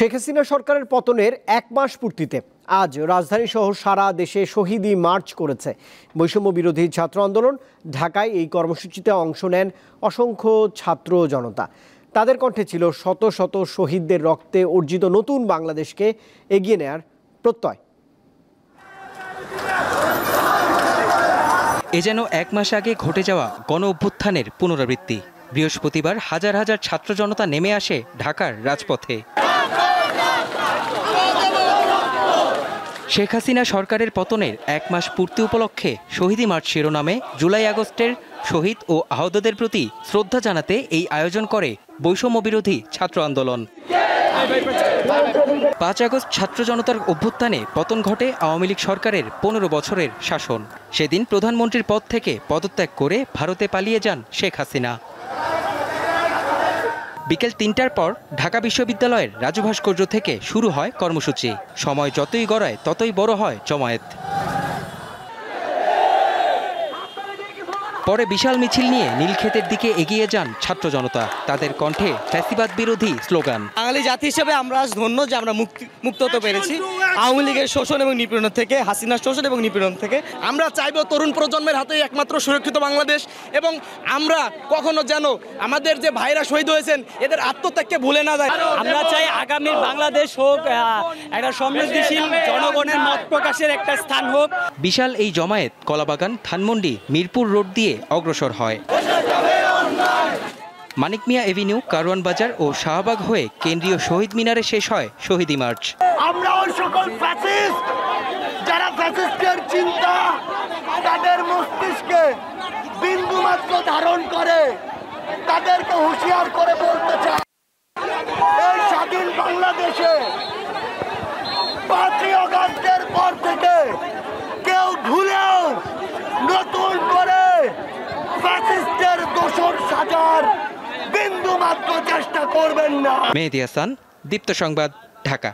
শেখ হাসিনা সরকারের পতনের ১ মাস পূর্তিতে আজ রাজধানী সহ সারা দেশে শহীদি মার্চ করেছে বৈষম্য বিরোধী ছাত্র আন্দোলন। ঢাকায় এই কর্মসূচিতে অংশ নেন অসংখ্য ছাত্র জনতা। তাদের কণ্ঠে ছিল শত শত শহীদদের রক্তে অর্জিত নতুন বাংলাদেশকে এগিয়ে নেয়ার প্রত্যয়। এ যেন ১ মাস আগে ঘটে যাওয়া গণ অভ্যুত্থানের পুনরাবৃত্তি। বৃহস্পতিবার হাজার হাজার ছাত্র জনতা নেমে আসে ঢাকার রাজপথে। শেখ হাসিনা সরকারের পতনের ১ মাস পূর্তি উপলক্ষে শহীদি মার্চ শিরোনামে জুলাই আগস্টের শহীদ ও আহতদের প্রতি শ্রদ্ধা জানাতে এই আয়োজন করে বৈষম্য বিরোধী ছাত্র আন্দোলন। ৫ আগস্ট ছাত্র জনতার অভ্যুত্থানে পতন ঘটে আওয়ামী লীগ সরকারের ১৫ বছরের শাসন। সেদিন প্রধানমন্ত্রীর পদ থেকে পদত্যাগ করে ভারতে পালিয়ে যান শেখ হাসিনা। বিকেল ৩টার পর ঢাকা বিশ্ববিদ্যালয়ের রাজু ভাস্কর্য থেকে শুরু হয় কর্মসূচি। সময় যতই গড়ায় ততই বড় হয় জমায়েত। পরে বিশাল মিছিল নিয়ে নীলক্ষেতের দিকে এগিয়ে যান ছাত্র জনতা। তাদের কণ্ঠে ফ্যাসিবাদ বিরোধী স্লোগান। বাঙালি জাতি হিসেবে আমরা আজ ধন্য যে আমরা মুক্ত হতে পেরেছি আওয়ামী লীগের শোষণ এবং নিপীড়ন থেকে, হাসিনার শোষণ এবং নিপীড়ন থেকে। আমরা চাইবো তরুণ প্রজন্মের হাতে একমাত্র সুরক্ষিত বাংলাদেশ, এবং আমরা কখনো যেন আমাদের যে ভাইরা শহীদ হয়েছেন এদের আত্মত্যাগকে ভুলে না যায়। আমরা চাই আগামীর বাংলাদেশ হোক একটা সমৃদ্ধিশীল জনগণের মত প্রকাশের একটা স্থান হোক। বিশাল এই জমায়েত কলাবাগান, ধানমন্ডি, মিরপুর রোড দিয়ে অগ্রসর হয়। মানিক মিয়া এভিনিউ, কারওয়ান বাজার ও শাহবাগ হয়ে কেন্দ্রীয় শহীদ মিনারে শেষ হয় শহীদি মার্চ। আমরা ওই সকল ফ্যাসিস্ট যারা ফ্যাসিস্টের চিন্তা তাদের মস্তিষ্কে বিন্দুমাত্র ধারণ করে তাদেরকে হুঁশিয়ার করে বলতে চাই, এই স্বাধীন বাংলাদেশে ৫ই আগস্টের পর থেকে কেউ ভুলেও নতুন করে ফ্যাসিস্টের দোষর সাজার বিন্দুমাত্র চেষ্টা করবেন না। মেহেদী হাসান, দীপ্ত সংবাদ, ঢাকা।